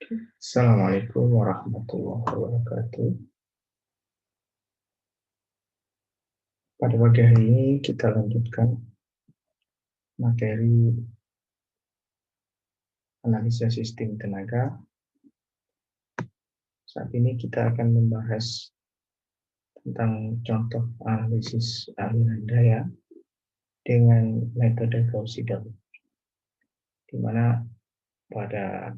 Assalamualaikum warahmatullahi wabarakatuh. Pada pagi hari ini kita lanjutkan materi analisa sistem tenaga. Saat ini kita akan membahas tentang contoh analisis aliran daya dengan metode Gauss-Seidel, di mana pada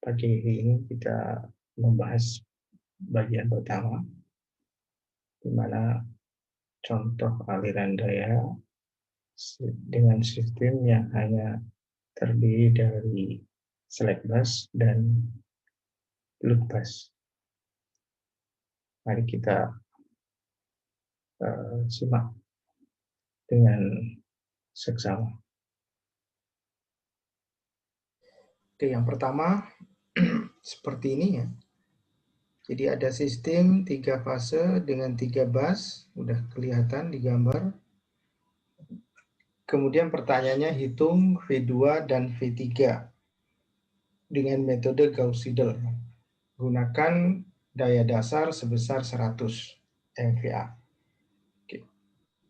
pagi hari ini kita membahas bagian pertama, di mana contoh aliran daya dengan sistem yang hanya terdiri dari slack bus dan loop bus. Mari kita simak dengan seksama. Oke, yang pertama seperti ini ya. Jadi ada sistem 3 fase dengan 3 bus, udah kelihatan di gambar. Kemudian pertanyaannya hitung V2 dan V3 dengan metode Gauss-Seidel. Gunakan daya dasar sebesar 100 MVA. Oke.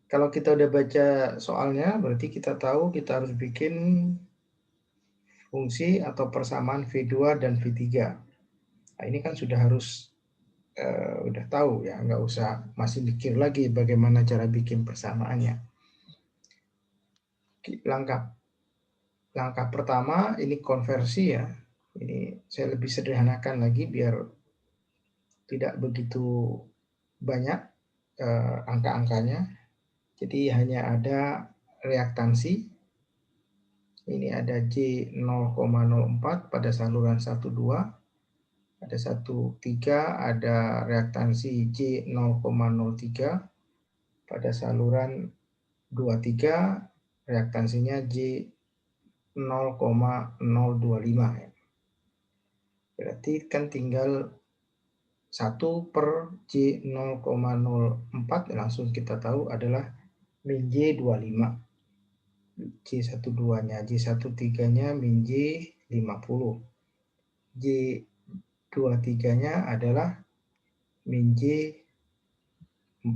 Kalau kita udah baca soalnya, berarti kita tahu kita harus bikin fungsi atau persamaan V2 dan V3. Nah, ini kan sudah harus udah tahu ya, nggak usah masih mikir lagi bagaimana cara bikin persamaannya. Langkah pertama ini konversi ya. Ini saya lebih sederhanakan lagi biar tidak begitu banyak angka-angkanya. Jadi hanya ada reaktansi. Ini ada J 0,04 pada saluran 12. Ada 13, ada reaktansi J 0,03 pada saluran 23, reaktansinya J 0,025 ya. Berarti kan tinggal 1 per J 0,04 langsung kita tahu adalah min J 25. J12-nya, J13-nya min J 50. J23-nya adalah min J 40.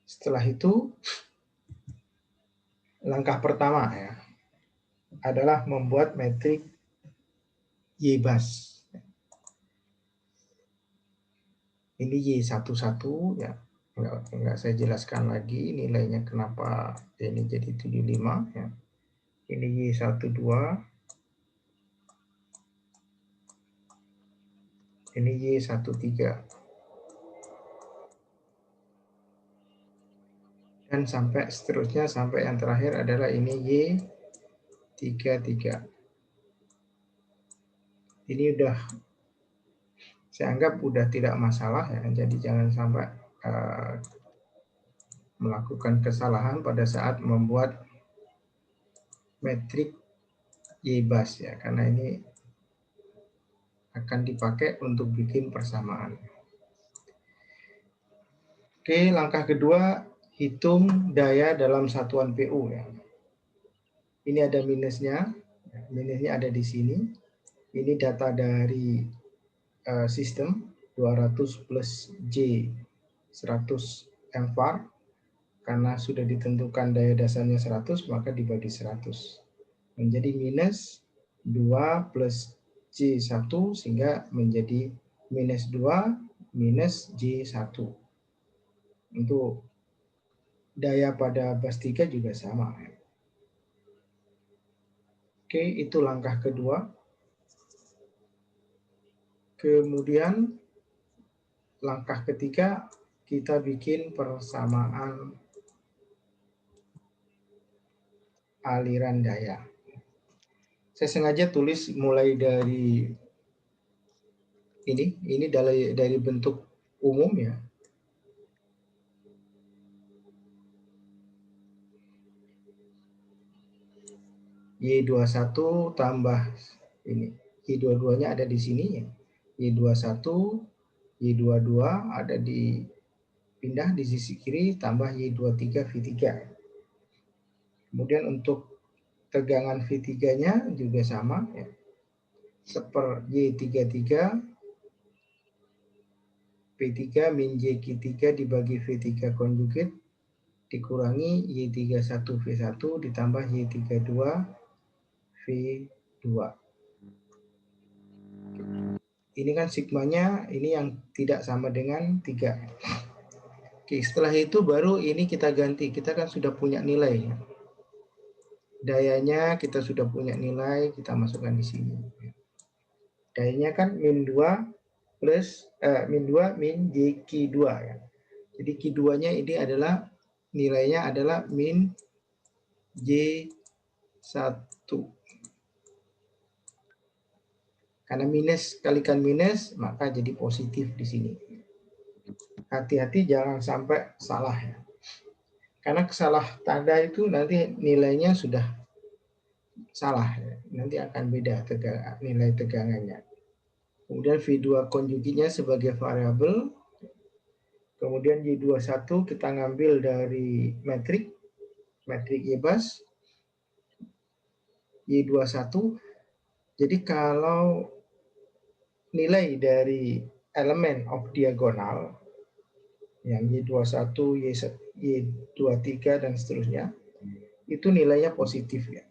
Setelah itu, langkah pertama ya adalah membuat metrik Y-bus. Ini Y11 ya, enggak saya jelaskan lagi nilainya kenapa ini jadi 75 ya. Ini Y12, ini Y13. Dan sampai seterusnya sampai yang terakhir adalah ini Y33. Ini udah saya anggap udah tidak masalah ya, jadi jangan sampai melakukan kesalahan pada saat membuat metrik Y-bus ya, karena ini akan dipakai untuk bikin persamaan. Oke, langkah kedua, hitung daya dalam satuan PU ya. Ini ada minusnya ada di sini. Ini data dari sistem 200 plus J 100 MVAR. Karena sudah ditentukan daya dasarnya 100, maka dibagi 100. Menjadi minus 2 plus J1, sehingga menjadi minus 2 minus J1. Untuk daya pada bus 3 juga sama. Oke, itu langkah kedua. Kemudian langkah ketiga, kita bikin persamaan aliran daya. Saya sengaja tulis mulai dari ini dari bentuk umum ya. Y21 tambah ini. Y22-nya ada di sini ya. Y21, Y22 ada di pindah di sisi kiri tambah Y23 V3. Kemudian untuk tegangan V3-nya juga sama ya. seper Y33 V3 min JQ3 dibagi V3 konjugit dikurangi Y31 V1 ditambah Y32 V2. Ini kan sigmanya ini yang tidak sama dengan 3. Oke, setelah itu baru ini kita ganti. Kita kan sudah punya nilai. Dayanya kita sudah punya nilai, kita masukkan di sini. Dayanya kan min 2 plus min 2 min JQ2 ya. Jadi Q2-nya ini adalah nilainya adalah min J1. Karena minus kalikan minus, maka jadi positif di sini. Hati-hati jangan sampai salah ya. Karena salah tanda itu nanti nilainya sudah salah ya. Nanti akan beda nilai tegangannya. Kemudian V2 konjugitnya sebagai variabel. Kemudian Y21 kita ngambil dari metrik Y-bus. Y21. Jadi kalau nilai dari elemen of diagonal yang Y21, Y23 dan seterusnya itu nilainya positif ya.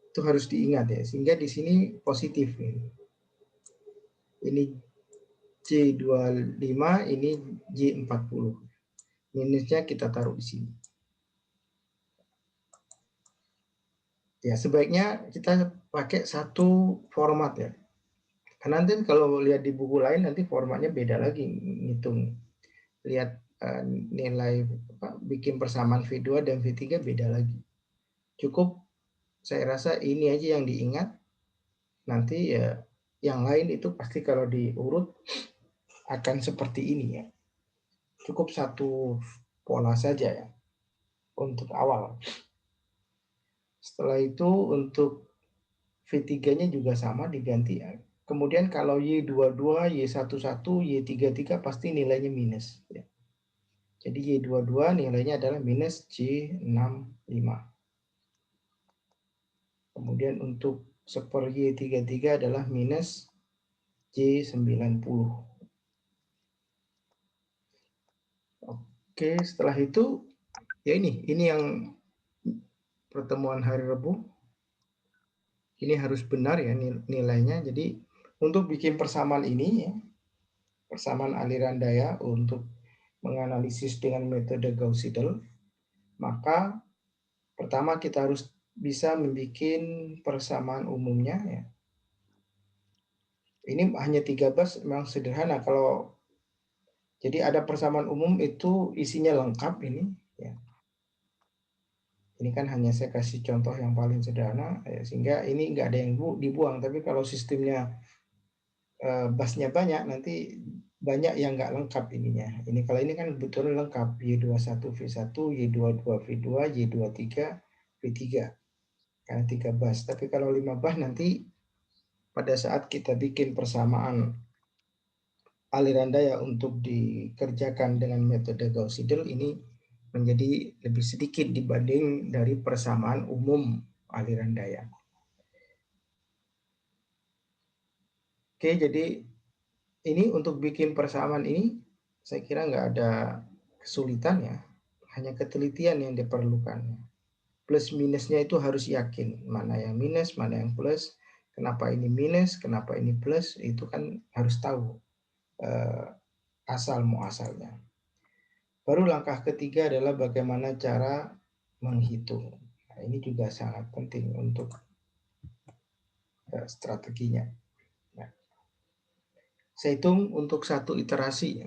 Itu harus diingat ya, sehingga di sini positif nih. Ini J25, ini J40. Minusnya kita taruh di sini. Ya, sebaiknya kita pakai satu format ya. Karena nanti kalau lihat di buku lain nanti formatnya beda lagi ngitung. Lihat nilai bikin persamaan V2 dan V3 beda lagi. Cukup saya rasa ini aja yang diingat. Nanti ya yang lain itu pasti kalau diurut akan seperti ini ya. Cukup satu pola saja ya untuk awal. Setelah itu untuk V3-nya juga sama diganti ya. Kemudian kalau Y22, Y11, Y33 pasti nilainya minus. Ya. Jadi Y22 nilainya adalah minus J65. Kemudian untuk seper Y33 adalah minus J90. Oke, setelah itu ya ini yang pertemuan hari Rabu. Ini harus benar ya nilainya. Jadi untuk bikin persamaan ini ya, persamaan aliran daya untuk menganalisis dengan metode Gauss-Seidel, maka pertama kita harus bisa membuat persamaan umumnya ya. Ini hanya 3 bus, memang sederhana. Kalau jadi ada persamaan umum itu isinya lengkap ini ya. Ini kan hanya saya kasih contoh yang paling sederhana ya, sehingga ini nggak ada yang dibuang. Tapi kalau sistemnya busnya banyak, nanti banyak yang nggak lengkap ininya. Ini kalau ini kan betul lengkap Y21 V1, Y22 V2, Y23 V3. Karena 3 bus. Tapi kalau 5 bus nanti pada saat kita bikin persamaan aliran daya untuk dikerjakan dengan metode Gauss-Seidel ini menjadi lebih sedikit dibanding dari persamaan umum aliran daya. Oke, jadi ini untuk bikin persamaan ini saya kira nggak ada kesulitan ya, hanya ketelitian yang diperlukan. Plus minusnya itu harus yakin, mana yang minus, mana yang plus, kenapa ini minus, kenapa ini plus, itu kan harus tahu asal muasalnya. Baru langkah ketiga adalah bagaimana cara menghitung. Nah, ini juga sangat penting untuk strateginya. Nah, saya hitung untuk satu iterasi.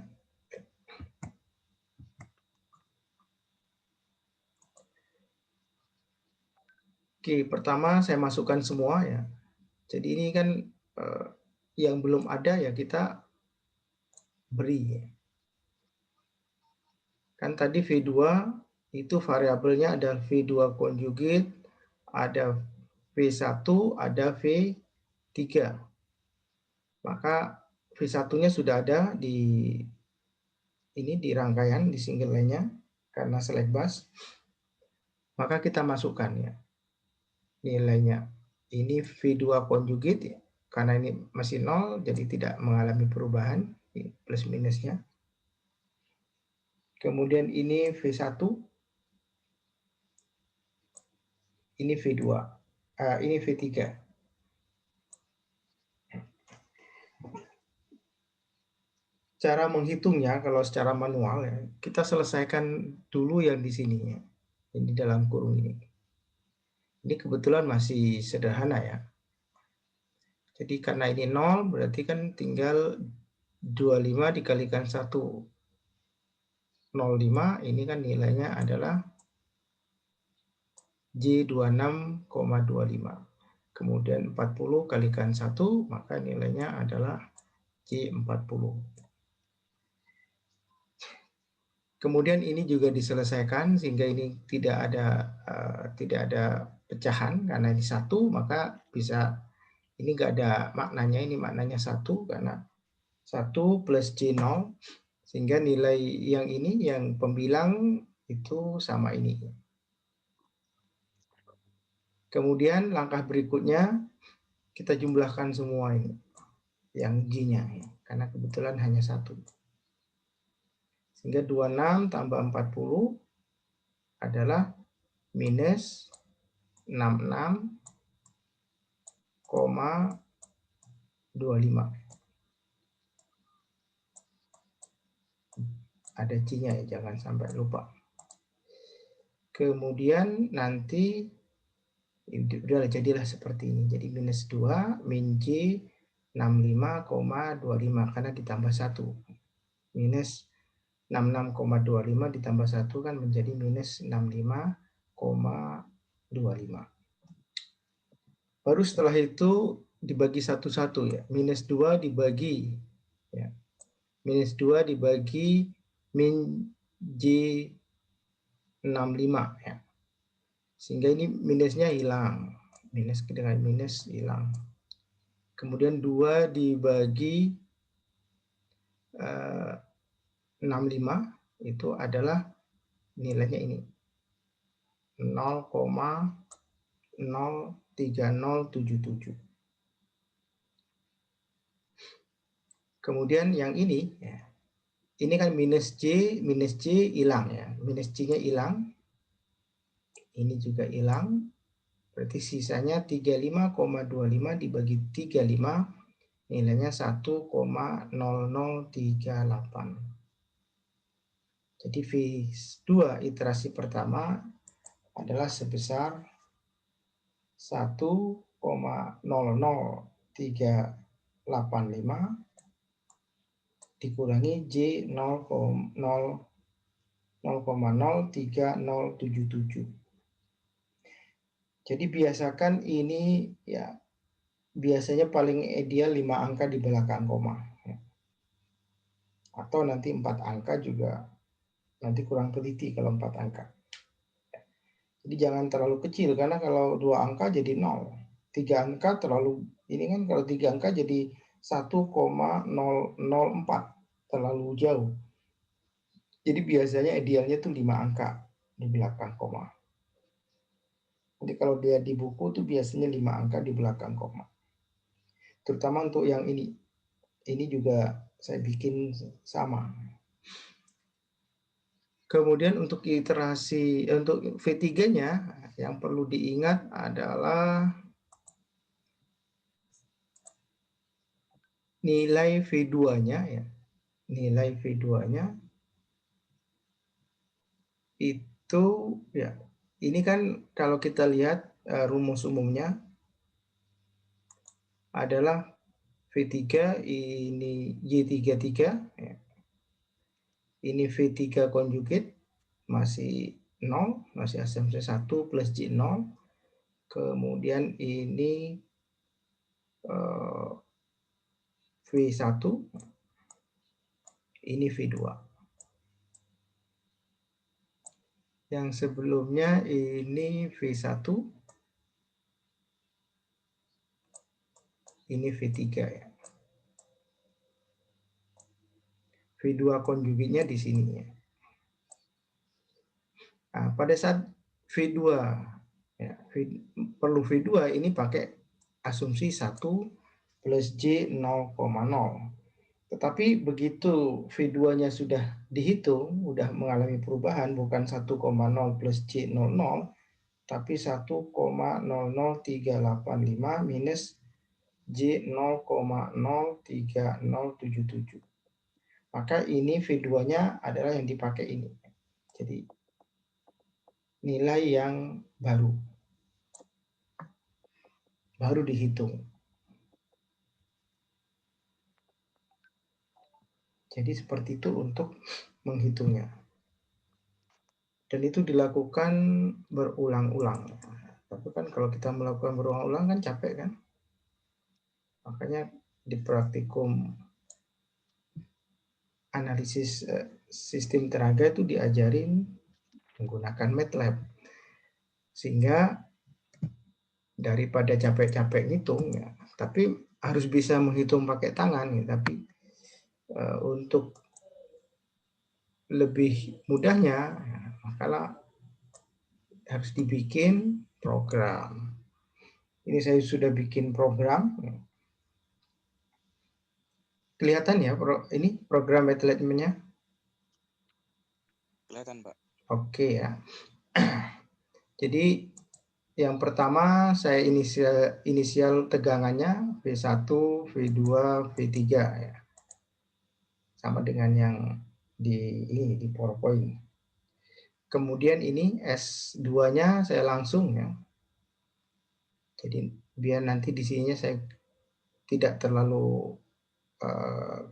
Oke, pertama saya masukkan semua ya. Jadi ini kan yang belum ada ya kita beri. Kan tadi V2 itu variabelnya ada V2 konjugit, ada V1, ada V3. Maka V1-nya sudah ada di rangkaian di single line-nya karena select bus. Maka kita masukkan ya nilainya. Ini V2 konjugit ya. karena ini masih 0, jadi tidak mengalami perubahan plus minusnya. Kemudian ini V1, ini V2, ini V3. Cara menghitungnya kalau secara manual ya, kita selesaikan dulu yang di sini ya, ini dalam kurung ini. Ini kebetulan masih sederhana ya. Jadi karena ini 0, berarti kan tinggal 25 dikalikan 1. 0,5 ini kan nilainya adalah J26,25. Kemudian 40 kalikan 1, maka nilainya adalah J40. Kemudian ini juga diselesaikan sehingga ini tidak ada pecahan karena ini 1, maka bisa ini nggak ada maknanya, ini maknanya 1 karena 1 plus J0 sehingga nilai yang ini yang pembilang itu sama ini. Kemudian langkah berikutnya kita jumlahkan semua ini yang J-nya ya, karena kebetulan hanya 1. Sehingga 26 tambah 40 adalah minus 66,25. Ada C-nya ya, jangan sampai lupa. Kemudian nanti udah jadilah seperti ini. Jadi minus 2 min J 65,25 karena ditambah 1. Minus 66,25 ditambah 1 kan menjadi minus 65,25. Baru setelah itu dibagi satu-satu ya. Minus 2 dibagi ya. Minus 2 dibagi min J65 ya. Sehingga ini minusnya hilang. Minus dengan minus hilang. Kemudian 2 dibagi 65 itu adalah nilainya ini 0,03077. Kemudian yang ini ya, ini kan minus J hilang ya, minus J-nya hilang, ini juga hilang, berarti sisanya 35,25 dibagi 35, nilainya 1,0038. Jadi V2 iterasi pertama adalah sebesar 1,00385 dikurangi J 0,03077. Jadi biasakan ini ya biasanya paling ideal 5 angka di belakang koma. Atau nanti 4 angka juga nanti kurang teliti kalau 4 angka. Jadi jangan terlalu kecil karena kalau 2 angka jadi 0. 3 angka terlalu, ini kan kalau 3 angka jadi 1,004, terlalu jauh. Jadi biasanya idealnya tuh 5 angka di belakang koma. Jadi kalau dia di buku tuh biasanya 5 angka di belakang koma. Terutama untuk yang ini. Ini juga saya bikin sama. Kemudian untuk iterasi, untuk V3-nya yang perlu diingat adalah nilai V2-nya ya. Nilai V2-nya itu ya, ini kan kalau kita lihat rumus umumnya adalah V3 ini J33 ya. Ini V3 konjugate masih 0, masih asumsi 1 plus J0. Kemudian ini V1, ini V2. Yang sebelumnya ini V1, ini V3 ya. V2 konjugatnya di sini ya. Nah, pada saat V2 ya, perlu V2 ini pakai asumsi 1 plus J 0,0. Tetapi begitu V2-nya sudah dihitung, sudah mengalami perubahan, bukan 1,0 plus J 00, tapi 1,00385 minus J 0,03077. Maka ini V2-nya adalah yang dipakai ini. Jadi nilai yang baru dihitung. Jadi seperti itu untuk menghitungnya. Dan itu dilakukan berulang-ulang. Tapi kan kalau kita melakukan berulang-ulang kan capek kan? Makanya di praktikum analisis sistem tenaga itu diajarin menggunakan MATLAB. Sehingga daripada capek-capek ngitung ya, tapi harus bisa menghitung pakai tangan ya, tapi untuk lebih mudahnya ya, maka harus dibikin program. Ini saya sudah bikin program. Kelihatan ya ini program MATLAB-nya? Kelihatan, Pak. Oke ya. Jadi yang pertama saya inisial tegangannya V1, V2, V3 ya. Sama dengan yang di PowerPoint. Kemudian ini S2-nya saya langsung ya. Jadi biar nanti di sininya saya tidak terlalu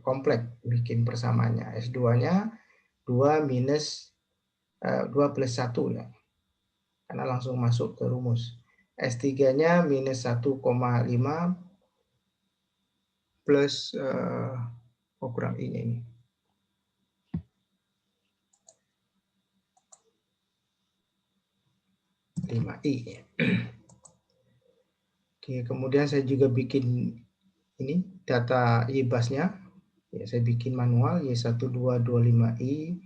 kompleks bikin persamaannya. S2-nya 2 minus 2 plus 1 ya. Karena langsung masuk ke rumus. S3-nya minus 1,5 plus kurang ini. 5i ya. Oke, kemudian saya juga bikin ini data YBAS-nya. Ya, saya bikin manual Y1225i,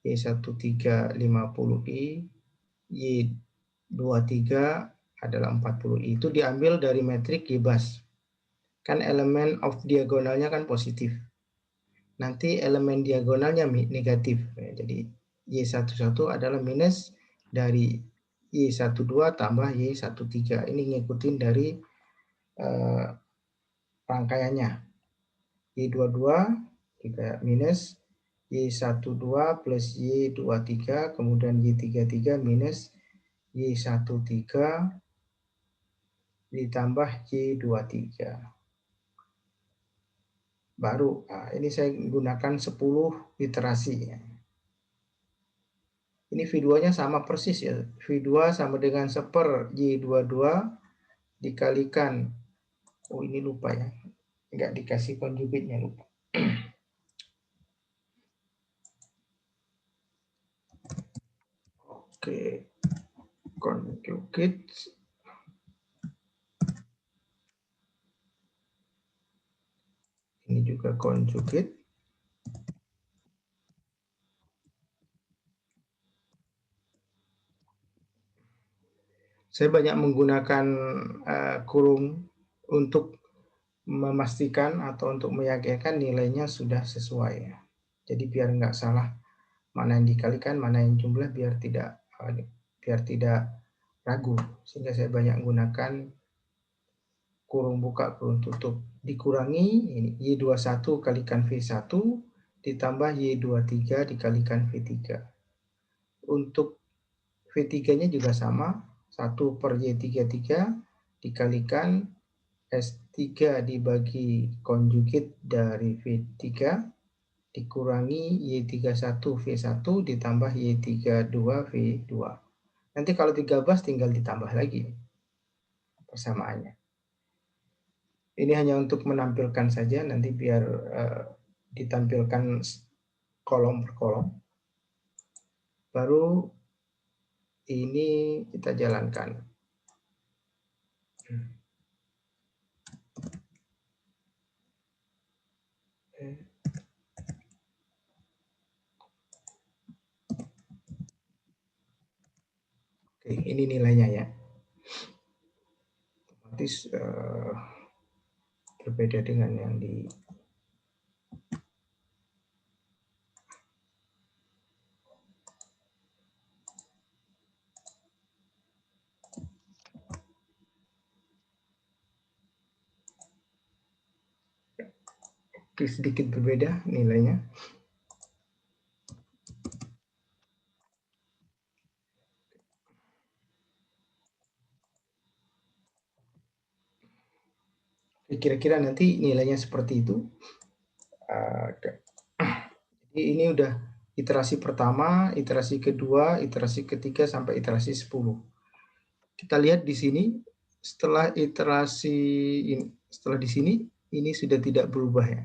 Y1350i, Y23 adalah 40i. Itu diambil dari metrik YBAS. Kan elemen of diagonalnya kan positif. Nanti elemen diagonalnya negatif. Ya, jadi Y11 adalah minus dari Y12 tambah Y13. Ini ngikutin dari rangkaiannya. Y22 juga minus Y12 plus Y23, kemudian Y33 minus Y13 ditambah Y23. Baru, nah ini saya gunakan 10 iterasi. Ini V2-nya sama persis ya. V2 sama dengan 1/, Y22 dikalikan, oh ini lupa ya, nggak dikasih konjugitnya, lupa. Oke, conjugate. Ini juga conjugate. Saya banyak menggunakan kurung untuk memastikan atau untuk meyakinkan nilainya sudah sesuai. Jadi biar nggak salah mana yang dikalikan, mana yang jumlah, biar tidak ragu. Sehingga saya banyak menggunakan kurung buka, kurung tutup. Dikurangi ini Y21 kalikan V1 ditambah Y23 dikalikan V3. Untuk V3-nya juga sama, 1/Y33 dikalikan S3 dibagi konjugit dari V3 dikurangi Y31 V1 ditambah Y32 V2. Nanti kalau 13 tinggal ditambah lagi persamaannya. Ini hanya untuk menampilkan saja, nanti biar ditampilkan kolom per kolom. Baru ini kita jalankan. Oke, ini nilainya ya. Otomatis berbeda dengan yang di sedikit berbeda nilainya. Kira-kira nanti nilainya seperti itu. Jadi ini udah iterasi pertama, iterasi kedua, iterasi ketiga sampai iterasi 10. Kita lihat di sini setelah iterasi ini, setelah di sini ini sudah tidak berubah ya.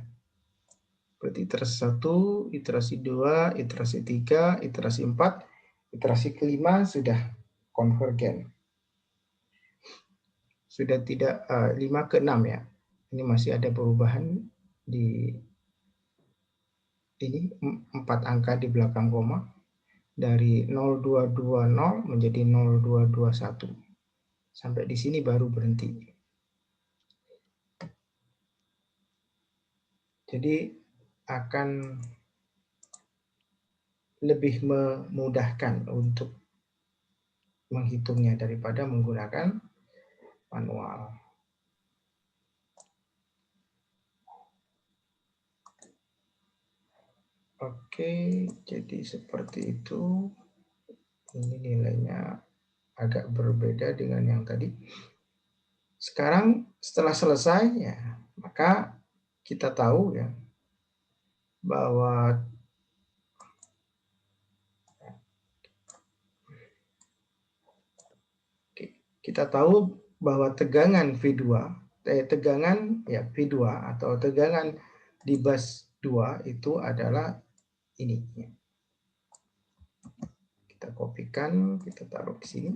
Berarti iterasi 1, iterasi 2, iterasi 3, iterasi 4, iterasi kelima sudah konvergen. Sudah tidak 5 ke 6 ya. Ini masih ada perubahan di ini 4 angka di belakang koma dari 0220 menjadi 0221. Sampai di sini baru berhenti. Jadi akan lebih memudahkan untuk menghitungnya daripada menggunakan manual. Oke, jadi seperti itu. Ini nilainya agak berbeda dengan yang tadi. Sekarang setelah selesai ya, maka kita tahu ya bahwa tegangan V2, tegangan ya V2 atau tegangan di bus 2 itu adalah ini. Kita kopikan, kita taruh di sini.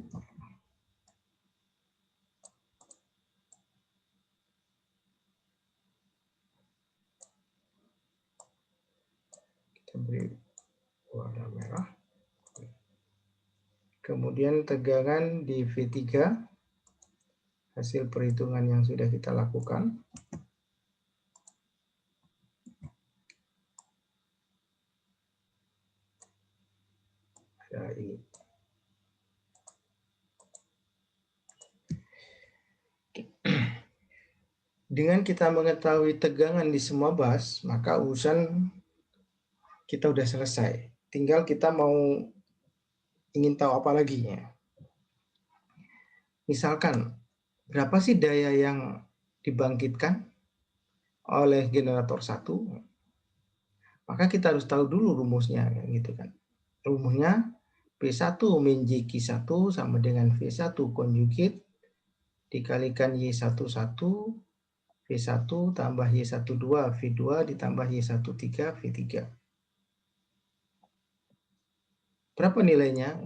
Kita beri warna merah. Kemudian tegangan di V3, hasil perhitungan yang sudah kita lakukan. Ada ini. Dengan kita mengetahui tegangan di semua bus, maka urusan kita udah selesai. Tinggal kita mau ingin tahu apa lagi ya. Misalkan, berapa sih daya yang dibangkitkan oleh generator 1? Maka kita harus tahu dulu rumusnya, gitu kan. Rumusnya P1 min JQ1 sama dengan V1 konjugit dikalikan Y11 V1 tambah Y12 V2 ditambah Y13 V3. Berapa nilainya?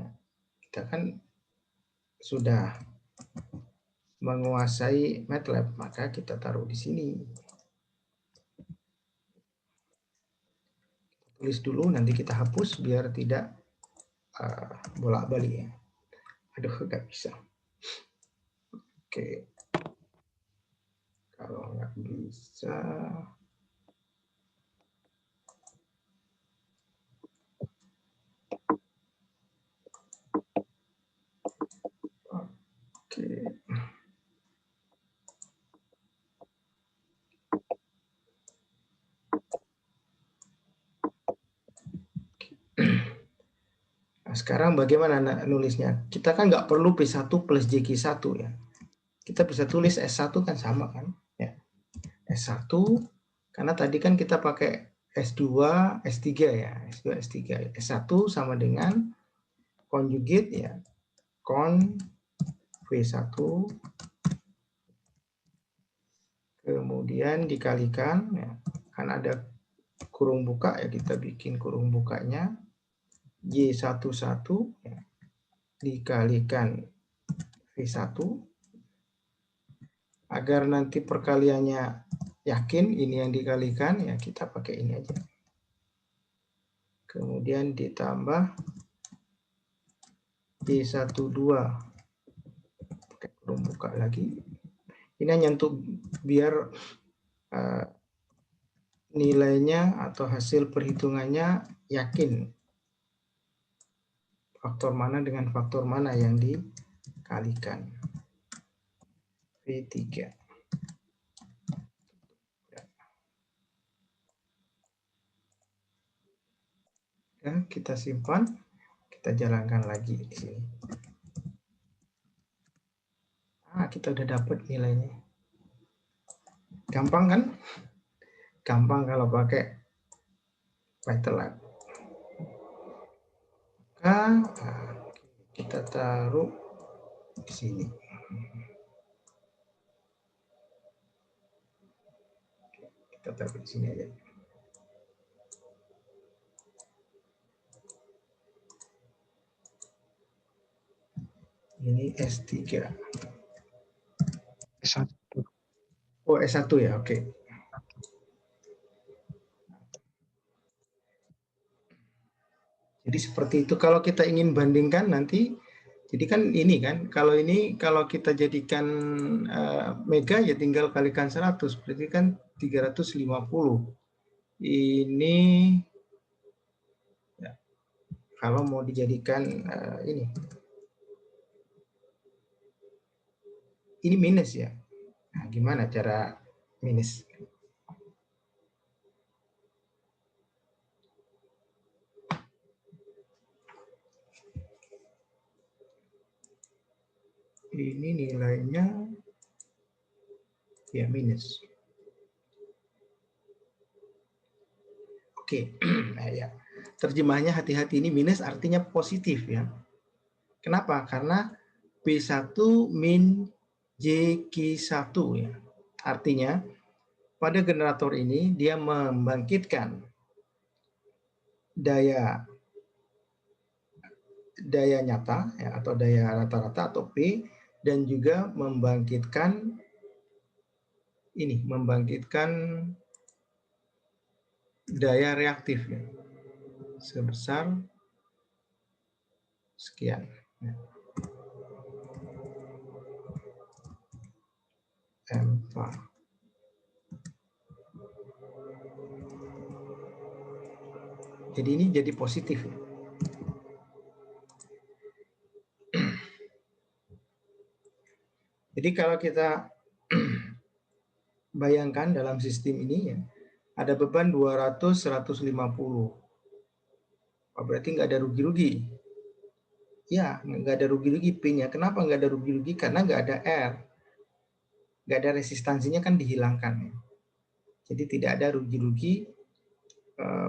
Kita kan sudah menguasai MATLAB, maka kita taruh di sini. Tulis dulu, nanti kita hapus biar tidak bolak-balik ya. Aduh, nggak bisa. Oke. Kalau nggak bisa, oke. Nah, sekarang bagaimana nulisnya? Kita kan nggak perlu P1 plus JQ1 ya. Kita bisa tulis S1 kan sama kan? Ya. S1, karena tadi kan kita pakai S2, S3 ya. S2, S3. S1 sama dengan konjugit ya. Kon V1 kemudian dikalikan ya. Kan ada kurung buka ya, kita bikin kurung bukanya. Y11 ya, dikalikan V1 agar nanti perkaliannya yakin ini yang dikalikan ya, kita pakai ini aja. Kemudian ditambah Y12 pakai kurung buka lagi. Ini hanya untuk biar nilainya atau hasil perhitungannya yakin faktor mana dengan faktor mana yang dikalikan. V3. Ya, kita simpan, kita jalankan lagi di sini. Kita udah dapat nilainya. Gampang kan? Gampang kalau pakai Python Lab. Kita taruh di sini. Kita taruh di sini aja. Ini S3. S1. Oh, S1 ya, oke. Jadi seperti itu. Kalau kita ingin bandingkan nanti, jadi kan ini kan, kalau kita jadikan mega ya tinggal kalikan 100, berarti kan 350. Ini ya, kalau mau dijadikan ini minus ya. Nah, gimana cara minus? Ini nilainya ya minus. Oke, nah ya. Terjemahnya hati-hati, ini minus artinya positif ya. Kenapa? Karena P1 min JQ1 ya. Artinya pada generator ini dia membangkitkan daya nyata ya, atau daya rata-rata atau P, dan juga membangkitkan daya reaktif ya, sebesar sekian ya. Jadi ini jadi positif ya. Jadi kalau kita bayangkan dalam sistem ini ya, ada beban 200, 150. Berarti nggak ada rugi-rugi. Ya, nggak ada rugi-rugi P-nya. Kenapa nggak ada rugi-rugi? Karena nggak ada R. Nggak ada resistansinya kan dihilangkan. Ya. Jadi tidak ada rugi-rugi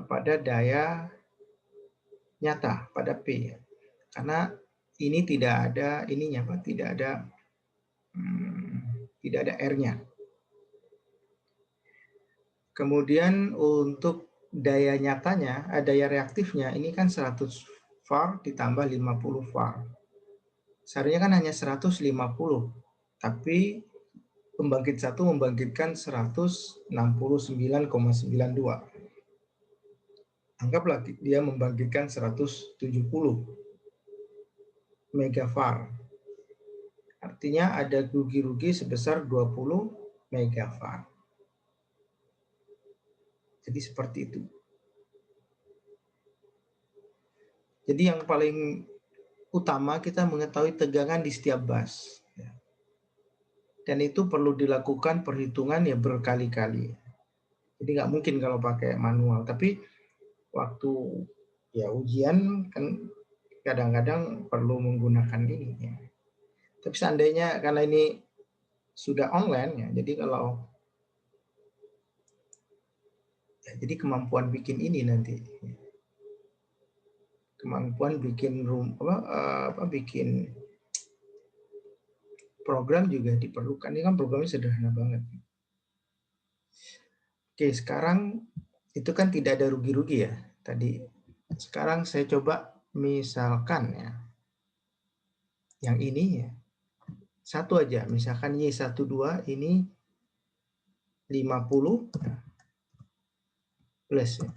pada daya nyata, pada P. Ya. Karena ini tidak ada ininya, Pak. Tidak ada R-nya. Kemudian untuk daya nyatanya, daya reaktifnya ini kan 100 var ditambah 50 var. Seharusnya kan hanya 150, tapi pembangkit satu membangkitkan 169,92. Anggaplah dia membangkitkan 170 megavar. Artinya ada rugi-rugi sebesar 20 megavar. Jadi seperti itu. Jadi yang paling utama kita mengetahui tegangan di setiap bus. Dan itu perlu dilakukan perhitungan ya berkali-kali. Jadi nggak mungkin kalau pakai manual. Tapi waktu ya ujian kan kadang-kadang perlu menggunakan ini. Ya. Tapi seandainya karena ini sudah online ya, jadi kalau ya, jadi kemampuan bikin ini nanti, kemampuan bikin bikin program juga diperlukan. Ini kan programnya sederhana banget. Oke, sekarang itu kan tidak ada rugi-rugi ya tadi. Sekarang saya coba misalkan ya, yang ini ya, satu aja, misalkan Y12 ini 50 plus ya.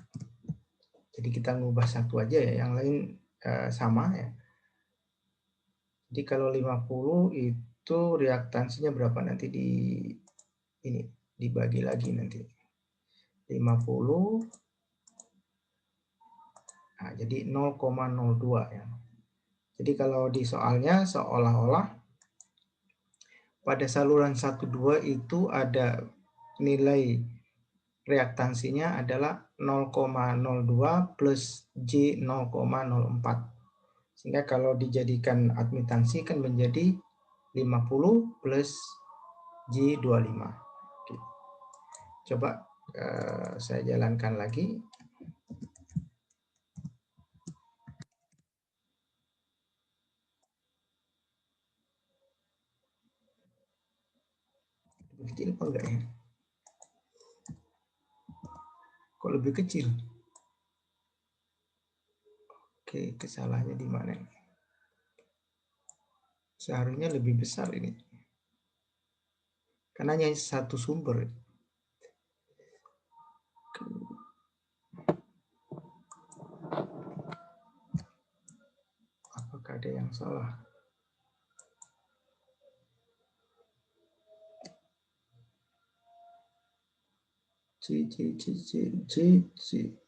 Jadi kita ngubah satu aja ya, yang lain sama ya. Jadi kalau 50 itu reaktansinya berapa nanti di ini? dibagi lagi nanti. 50, nah, jadi 0,02 ya. Jadi kalau di soalnya seolah-olah pada saluran 1,2 itu ada nilai reaktansinya adalah 0,02 plus J 0,04. Sehingga kalau dijadikan admitansi kan menjadi 50 plus J 25. Oke. Coba saya jalankan lagi. Lebih kecil apa enggak ya? Kok lebih kecil? Oke, kesalahannya di mana ini? Seharusnya lebih besar ini. Karena hanya satu sumber. Apakah ada yang salah? C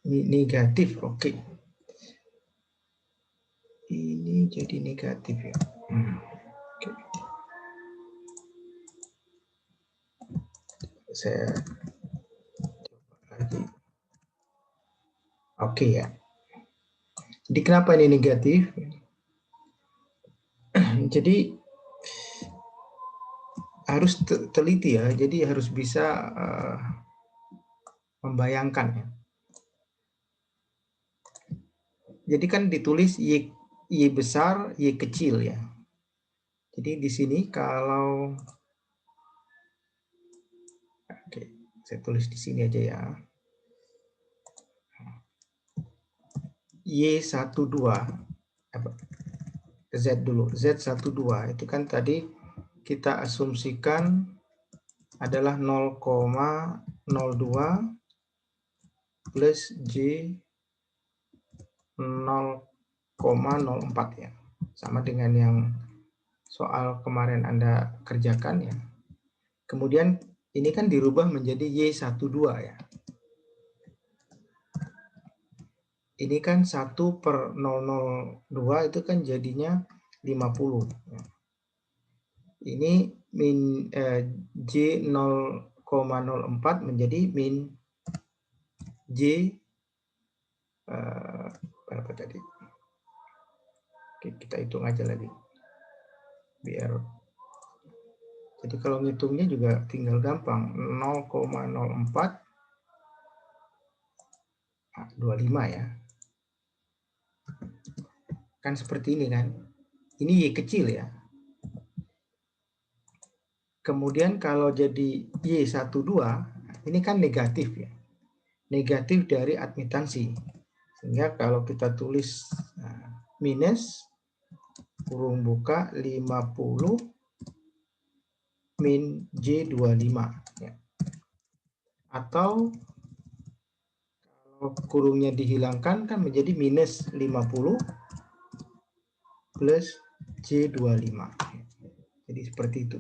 negatif, oke. Ini jadi negatif ya. Oke. Saya coba lagi. Oke ya. Jadi kenapa ini negatif? Jadi harus teliti ya. Jadi harus bisa membayangkan ya. Jadi kan ditulis Y besar, Y kecil ya. Jadi di sini kalau oke, saya tulis di sini aja ya. Y12 Z dulu, Z12 itu kan tadi kita asumsikan adalah 0,02 plus J 0,04 ya. Sama dengan yang soal kemarin Anda kerjakan ya. Kemudian ini kan dirubah menjadi Y12 ya. Ini kan 1/002 itu kan jadinya 50. Ini J 0,04 menjadi min J berapa tadi? Oke, kita hitung aja lagi. Biar jadi kalau ngitungnya juga tinggal gampang. 0,04 25 ya. Kan seperti ini kan. Ini Y kecil ya. Kemudian kalau jadi Y12, ini kan negatif ya. Negatif dari admitansi. Sehingga kalau kita tulis minus kurung buka 50 min J25 ya. Atau kalau kurungnya dihilangkan kan menjadi minus 50 plus J25. Jadi seperti itu.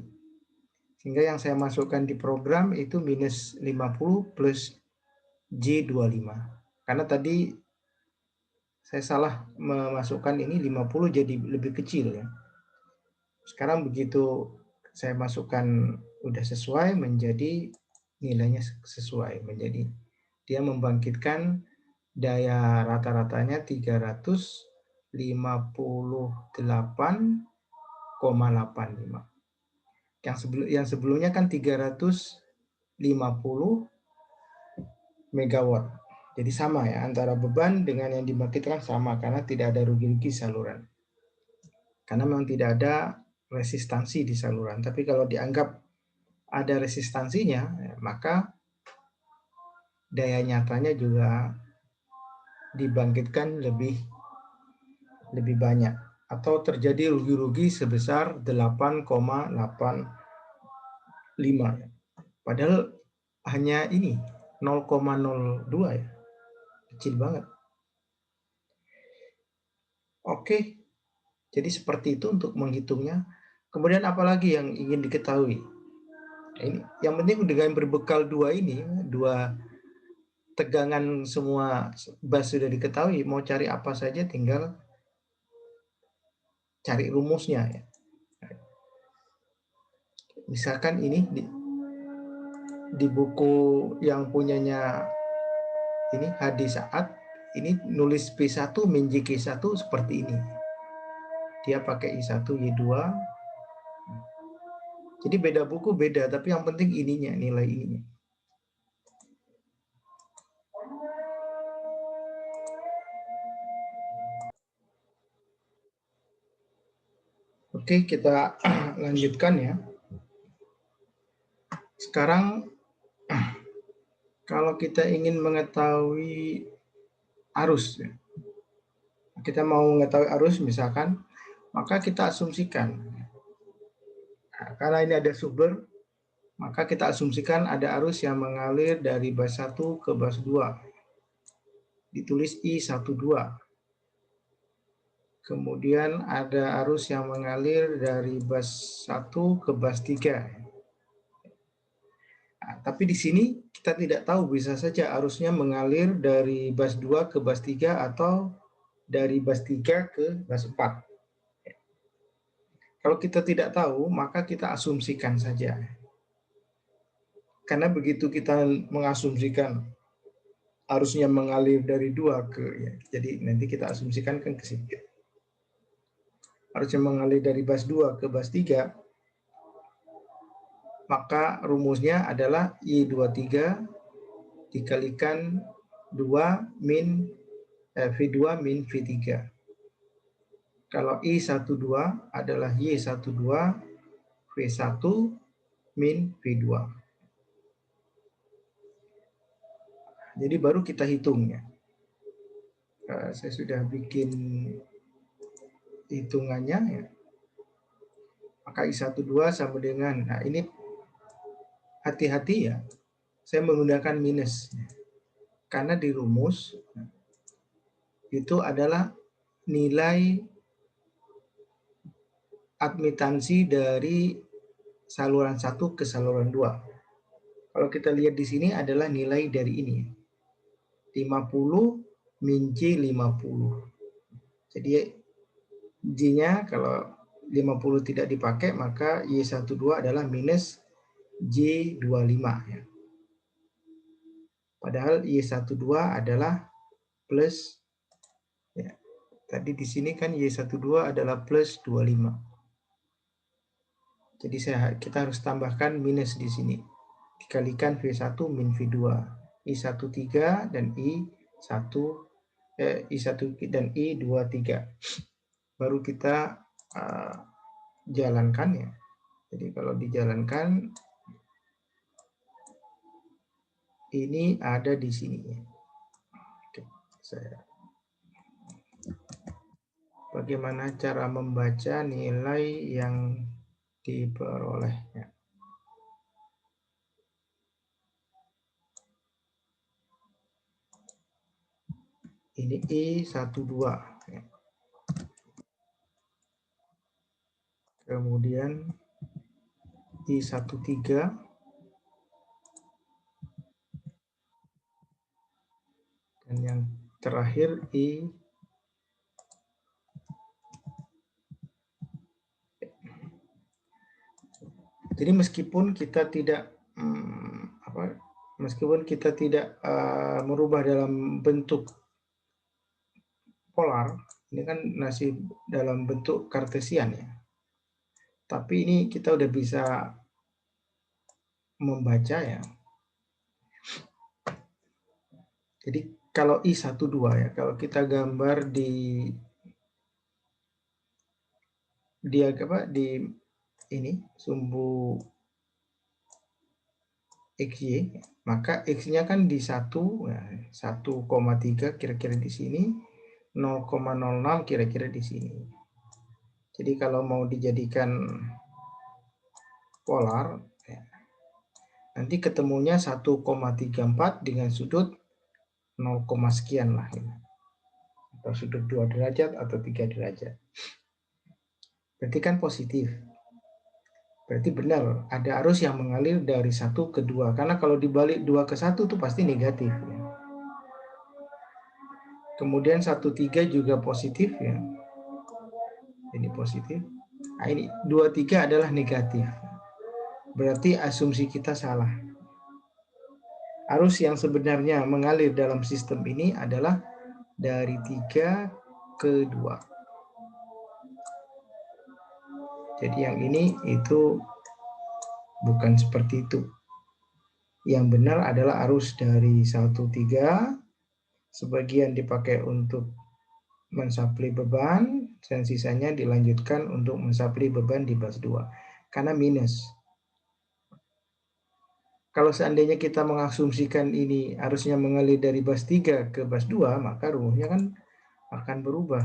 Sehingga yang saya masukkan di program itu minus 50 plus J25. Karena tadi saya salah memasukkan ini 50 jadi lebih kecil ya. Sekarang begitu saya masukkan udah sesuai menjadi nilainya sesuai. Menjadi dia membangkitkan daya rata-ratanya 358,85. Yang sebelumnya kan 350 megawatt. Jadi sama ya, antara beban dengan yang dibangkitkan sama karena tidak ada rugi-rugi saluran. Karena memang tidak ada resistansi di saluran. Tapi kalau dianggap ada resistansinya, maka daya nyatanya juga dibangkitkan lebih banyak. Atau terjadi rugi-rugi sebesar 8,85. Padahal hanya ini 0,02 ya. Kecil banget. Oke. Jadi seperti itu untuk menghitungnya. Kemudian apalagi yang ingin diketahui? Ini yang penting dengan berbekal dua tegangan semua bus sudah diketahui, mau cari apa saja tinggal cari rumusnya ya. Misalkan ini di buku yang punyanya ini Hadi Saat, ini nulis P1 min JK1 seperti ini. Dia pakai I1, Y2. Jadi beda buku beda, tapi yang penting ininya, nilai ininya. Oke, kita lanjutkan ya. Sekarang kalau kita ingin mengetahui arus, kita mau mengetahui arus misalkan, maka kita asumsikan. Nah, karena ini ada sumber, maka kita asumsikan ada arus yang mengalir dari bus 1 ke bus 2. Ditulis I12. Kemudian ada arus yang mengalir dari bus 1 ke bus 3. Nah, tapi di sini kita tidak tahu, bisa saja arusnya mengalir dari bus 2 ke bus 3 atau dari bus 3 ke bus 4. Kalau kita tidak tahu, maka kita asumsikan saja. Karena begitu kita mengasumsikan arusnya mengalir dari 2 ke, ya, jadi nanti kita asumsikan kan ke situ. Arusnya mengalir dari bus 2 ke bus 3, maka rumusnya adalah I23 dikalikan 2 min V2 min V3. Kalau I12 adalah Y12 V1 min V2. Jadi baru kita hitung ya. Saya sudah bikin hitungannya ya. Maka I12 sama dengan, nah ini hati-hati ya, saya menggunakan minus. Karena di rumus itu adalah nilai admitansi dari saluran 1 ke saluran 2. Kalau kita lihat di sini adalah nilai dari ini. 50 min J50. Jadi J-nya kalau 50 tidak dipakai, maka Y12 adalah minus J25. Ya. Padahal Y12 adalah plus, ya. Tadi di sini kan Y12 adalah plus 25. Jadi kita harus tambahkan minus di sini. Dikalikan V1 min V2. I13 dan I1 dan I23. Baru kita jalankan ya. Jadi kalau dijalankan ini ada di sini. Oke, bagaimana cara membaca nilai yang diperolehnya. Ini I12. Ya. Kemudian I13. Dan yang terakhir I. Jadi meskipun kita tidak merubah dalam bentuk polar, ini kan masih dalam bentuk kartesian ya. Tapi ini kita udah bisa membaca ya. Jadi kalau I12 ya, kalau kita gambar di ini sumbu XY, maka X-nya kan di 1, ya, 1,3 kira-kira di sini, 0,06 kira-kira di sini. Jadi kalau mau dijadikan polar, ya, nanti ketemunya 1,34 dengan sudut 0, sekian lah. Ya. Atau sudut 2 derajat atau 3 derajat. Berarti kan positif. Berarti benar, ada arus yang mengalir dari 1 ke 2. Karena kalau dibalik 2 ke 1 itu pasti negatif. Ya. Kemudian 1,3 juga positif. Ya. Ini positif. Nah, ini 2,3 adalah negatif. Berarti asumsi kita salah. Arus yang sebenarnya mengalir dalam sistem ini adalah dari 3 ke 2. Jadi yang ini itu bukan seperti itu. Yang benar adalah arus dari 1,3, sebagian dipakai untuk mensuplai beban, dan sisanya dilanjutkan untuk mensuplai beban di bus 2. Karena minus. Kalau seandainya kita mengasumsikan ini harusnya mengalir dari bus 3 ke bus 2, maka rumusnya kan akan berubah.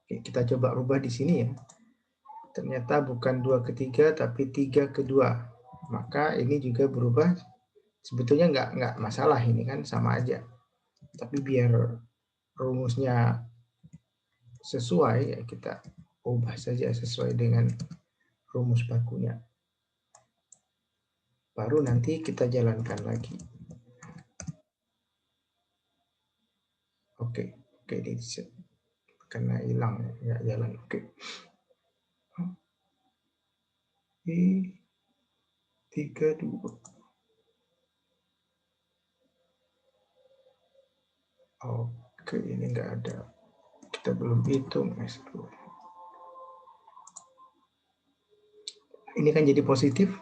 Oke, kita coba rubah di sini ya. Ternyata bukan 2 ke 3, tapi 3 ke 2. Maka ini juga berubah. Sebetulnya nggak masalah, ini kan sama aja. Tapi biar rumusnya sesuai, ya kita ubah saja sesuai dengan rumus bakunya. Baru nanti kita jalankan lagi. Oke, ini karena hilang, nggak jalan. Oke. I 32. Oke, ini nggak ada. Kita belum hitung S2. Ini kan jadi positif.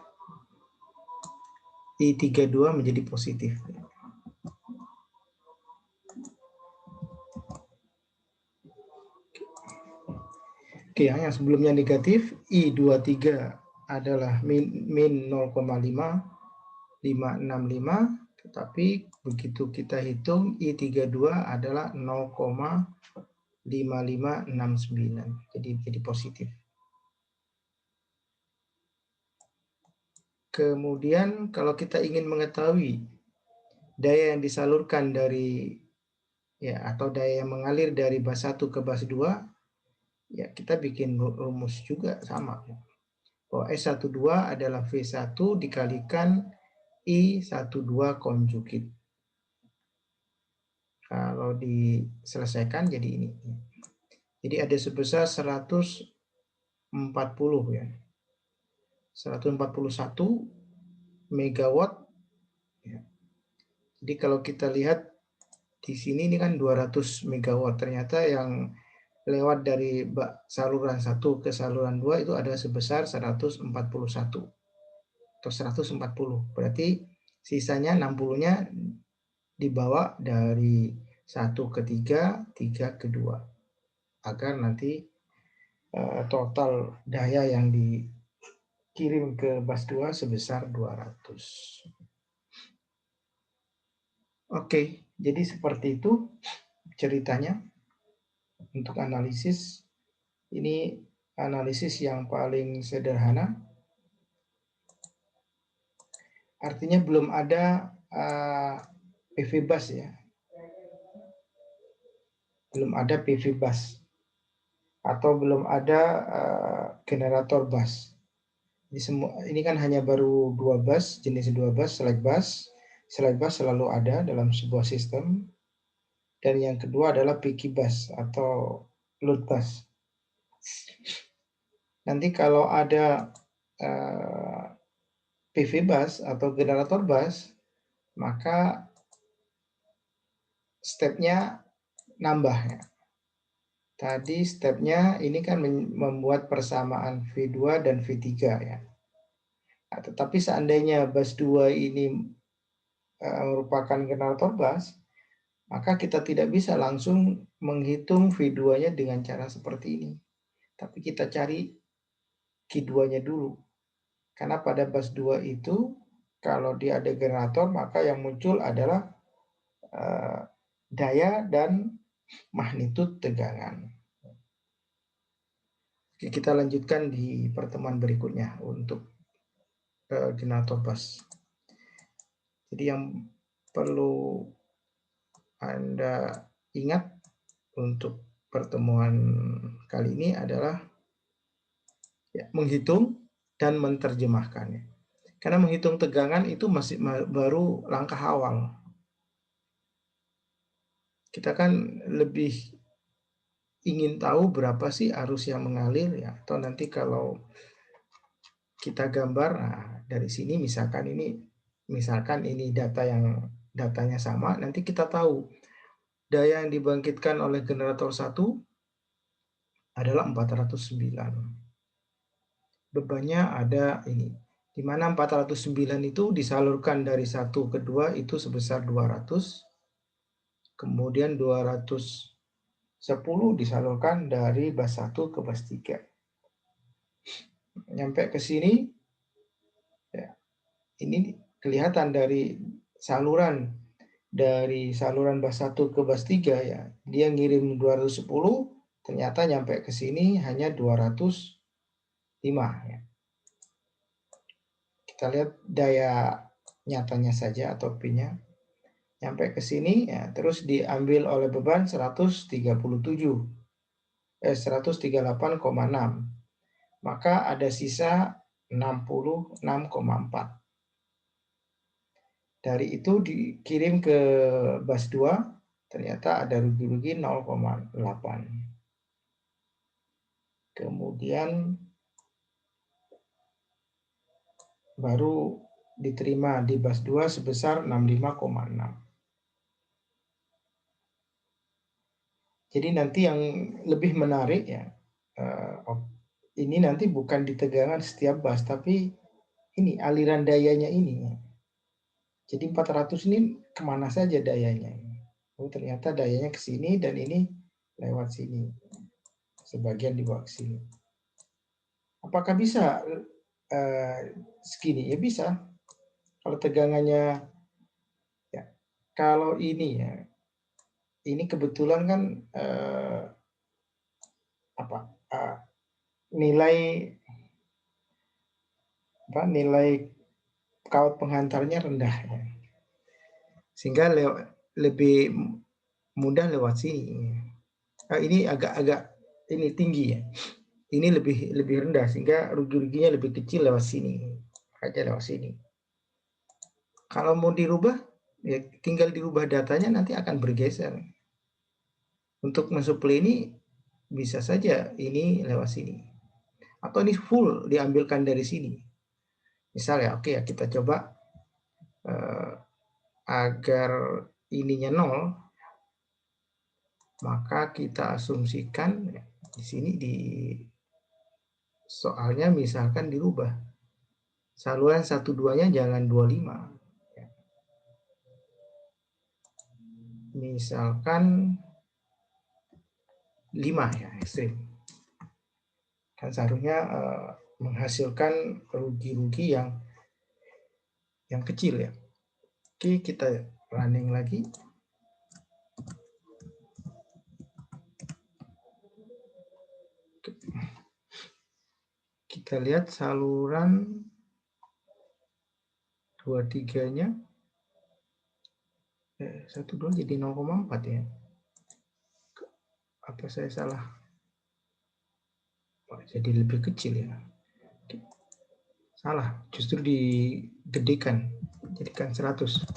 I32 menjadi positif. Oke, yang sebelumnya negatif, I23 adalah min 0,565, tetapi begitu kita hitung I32 adalah 0,5569, jadi positif. Kemudian kalau kita ingin mengetahui daya yang disalurkan dari atau daya yang mengalir dari bus 1 ke bus 2, ya kita bikin rumus juga sama. Bahwa S12 adalah V1 dikalikan I12 konjugit. Kalau diselesaikan jadi ini. Jadi ada sebesar 140 ya. 141 megawatt. Ya. Jadi kalau kita lihat di sini ini kan 200 megawatt. Ternyata yang lewat dari saluran 1 ke saluran 2 itu ada sebesar 141 atau 140. Berarti sisanya 60-nya dibawa dari 1 ke 3, 3 ke 2. Agar nanti total daya yang dikirim ke bus 2 sebesar 200. Oke, jadi seperti itu ceritanya untuk analisis. Ini analisis yang paling sederhana. Artinya belum ada PV bus ya. Belum ada PV bus. Atau belum ada generator bus. Ini kan hanya baru 2 bus, jenis 2 bus, select bus. Select bus selalu ada dalam sebuah sistem. Dan yang kedua adalah peaky bus atau load bus. Nanti kalau ada PV bus atau generator bus, maka stepnya nambah ya. Tadi stepnya ini kan membuat persamaan V2 dan V3 ya. Nah, tetapi seandainya bus 2 ini merupakan generator bus, maka kita tidak bisa langsung menghitung V2-nya dengan cara seperti ini. Tapi kita cari Q2-nya dulu. Karena pada bus 2 itu, kalau dia ada generator, maka yang muncul adalah daya dan magnitud tegangan. Oke, kita lanjutkan di pertemuan berikutnya untuk generator bus. Jadi yang perlu Anda ingat untuk pertemuan kali ini adalah Ya, menghitung dan menerjemahkannya. Karena menghitung tegangan itu masih baru langkah awal. Kita kan lebih ingin tahu berapa sih arus yang mengalir ya, atau nanti kalau kita gambar, nah dari sini misalkan ini datanya sama, nanti kita tahu daya yang dibangkitkan oleh generator 1 adalah 409. Bebannya ada ini, di mana 409 itu disalurkan dari 1 ke 2 itu sebesar 200, kemudian 210 disalurkan dari bus 1 ke bus 3. Nyampe ke sini, ya, ini kelihatan dari saluran bus 1 ke bus 3 ya, dia ngirim 210, ternyata nyampe ke sini hanya 205 ya. Kita lihat daya nyatanya saja atau P-nya. Nyampe ke sini ya, terus diambil oleh beban 138,6. Maka ada sisa 66,4. Dari itu dikirim ke bus 2, ternyata ada rugi-rugi 0,8. Kemudian baru diterima di bus 2 sebesar 65,6. Jadi nanti yang lebih menarik ya, ini nanti bukan di tegangan setiap bus, tapi ini aliran dayanya ini. Jadi 400 ini kemana saja dayanya? Oh, ternyata dayanya ke sini dan ini lewat sini. Sebagian dibawa ke sini. Apakah bisa segini? Ya bisa. Kalau tegangannya, ya, kalau ini ya, ini kebetulan kan nilai kawat penghantarnya rendah ya. Sehingga lebih mudah lewat sini. Ini agak ini tinggi ya. Ini lebih rendah sehingga rugi-ruginya lebih kecil lewat sini. Aja lewat sini. Kalau mau dirubah, ya tinggal dirubah datanya, nanti akan bergeser. Untuk mensuplai ini bisa saja ini lewat sini. Atau ini full diambilkan dari sini. Misalnya, oke ya, kita coba agar ininya 0, maka kita asumsikan di sini di soalnya misalkan dirubah. Saluran 1-2-nya jangan 25. Misalkan 5 ya, ekstrim. Kan seharusnya menghasilkan rugi-rugi yang kecil ya. Oke, kita running lagi. Kita lihat saluran 23-nya 1,2 jadi 0,4 ya. Apa saya salah? Jadi lebih kecil ya. Salah, justru digedekan, jadikan 100.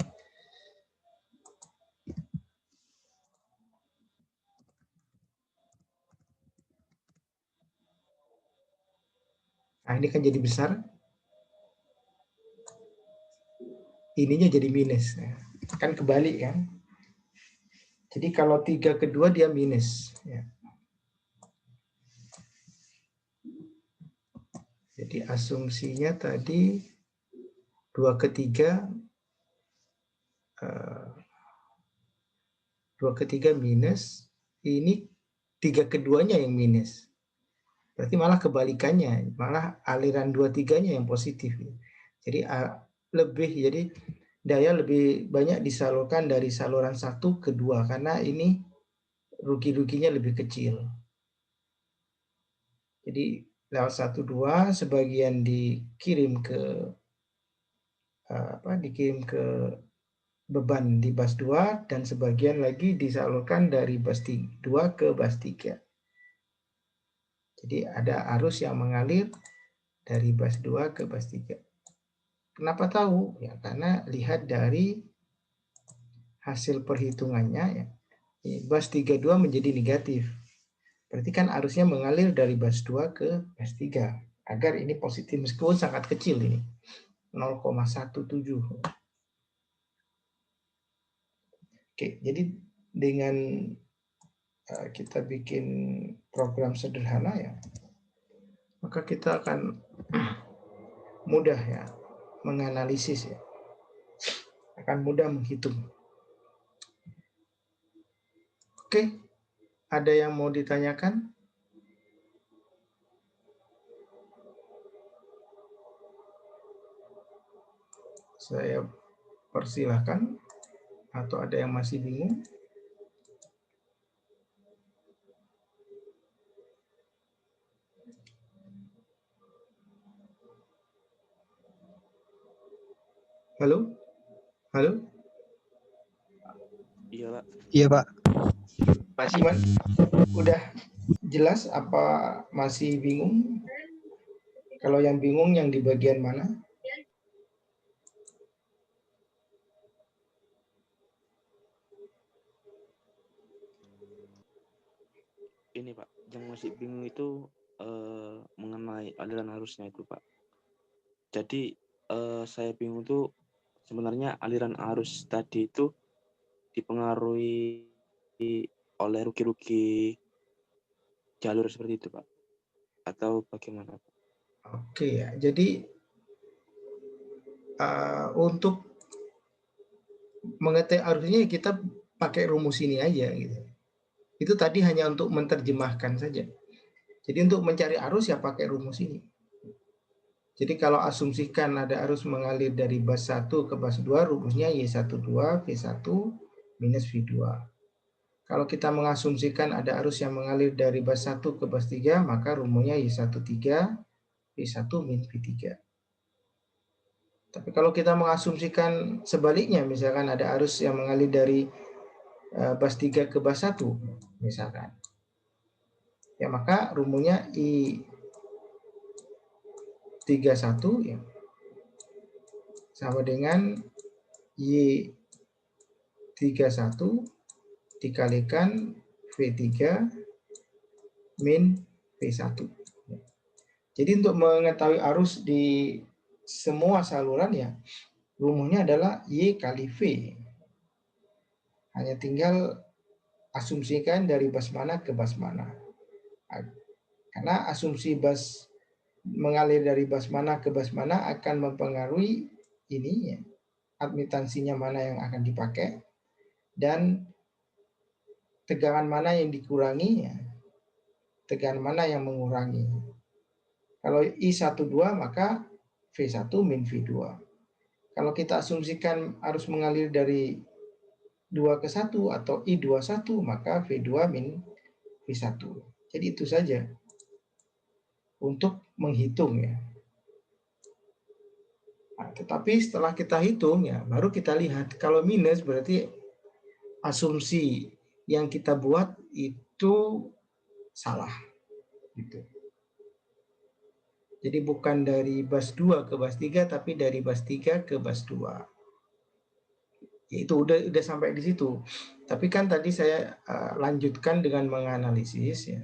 Nah, ini kan jadi besar. Ininya jadi minus. Kan kebalik kan. Jadi kalau 3 ke 2 dia minus. Ya. Jadi asumsinya tadi 2 ke 3 minus, ini 3 keduanya yang minus. Berarti malah kebalikannya, malah aliran 2-3-nya yang positif. Jadi jadi daya lebih banyak disalurkan dari saluran 1 ke 2 karena ini rugi-ruginya lebih kecil. Jadi lewat 1-2 sebagian dikirim ke beban di bus 2 dan sebagian lagi disalurkan dari bus 2 ke bus 3. Jadi ada arus yang mengalir dari bus 2 ke bus 3. Kenapa tahu? Ya, karena lihat dari hasil perhitungannya ya. Bus 32 menjadi negatif. Berarti kan arusnya mengalir dari bus 2 ke bus 3. Agar ini positif meskipun sangat kecil ini. 0,17. Oke, jadi dengan kita bikin program sederhana ya, maka kita akan mudah ya menganalisis ya, akan mudah menghitung. Oke, ada yang mau ditanyakan? Saya persilahkan, atau ada yang masih bingung? Halo? Halo? Iya, Pak. Iya, Pak. Gimana? Udah jelas apa masih bingung? Kalau yang bingung yang di bagian mana? Ini, Pak, yang masih bingung itu mengenai aliran arusnya itu, Pak. Jadi saya bingung tuh sebenarnya aliran arus tadi itu dipengaruhi oleh rugi-rugi jalur seperti itu, Pak, atau bagaimana, Pak? Oke ya, jadi untuk mengetahui arusnya kita pakai rumus ini aja gitu. Itu tadi hanya untuk menerjemahkan saja. Jadi untuk mencari arus ya pakai rumus ini. Jadi kalau asumsikan ada arus mengalir dari bus 1 ke bus 2, rumusnya Y12 V1 minus V2. Kalau kita mengasumsikan ada arus yang mengalir dari bus 1 ke bus 3, maka rumusnya Y13 V1 min V3. Tapi kalau kita mengasumsikan sebaliknya, misalkan ada arus yang mengalir dari bus 3 ke bus 1, misalkan, ya maka rumusnya I31 ya sama dengan Y31 dikalikan V3 min V1. Jadi untuk mengetahui arus di semua saluran ya, rumusnya adalah Y kali V. Hanya tinggal asumsikan dari bus mana ke bus mana. Karena asumsi bus mengalir dari bus mana ke bus mana akan mempengaruhi ini ya, admitansinya mana yang akan dipakai dan tegangan mana yang dikurangi ya, tegangan mana yang mengurangi. Kalau I12 maka V1 min V2. Kalau kita asumsikan arus mengalir dari 2 ke 1 atau I21 maka V2 min V1. Jadi itu saja untuk menghitung ya. Nah, tetapi setelah kita hitung ya baru kita lihat kalau minus berarti asumsi yang kita buat itu salah gitu. Jadi bukan dari bus 2 ke bus 3 tapi dari bus 3 ke bus 2. Itu udah sampai di situ. Tapi kan tadi saya lanjutkan dengan menganalisis ya.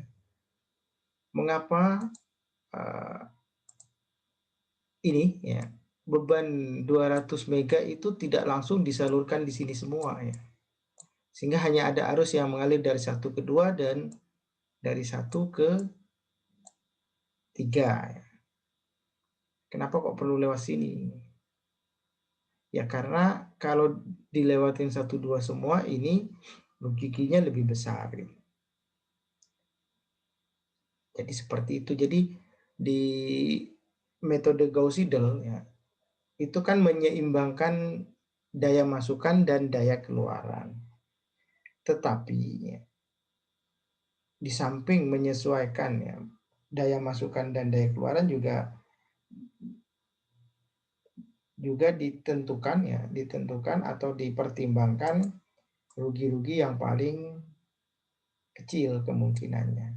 Mengapa ini ya beban 200 mega itu tidak langsung disalurkan di sini semua ya. Sehingga hanya ada arus yang mengalir dari 1 ke 2 dan dari 1 ke 3 ya. Kenapa kok perlu lewat sini? Ya karena kalau dilewatin 1 2 semua ini ruginya lebih besar. Gitu. Jadi seperti itu. Jadi di metode Gauss-Seidel ya itu kan menyeimbangkan daya masukan dan daya keluaran. Tetapi ya, di samping menyesuaikan ya daya masukan dan daya keluaran juga ditentukan atau dipertimbangkan rugi-rugi yang paling kecil kemungkinannya.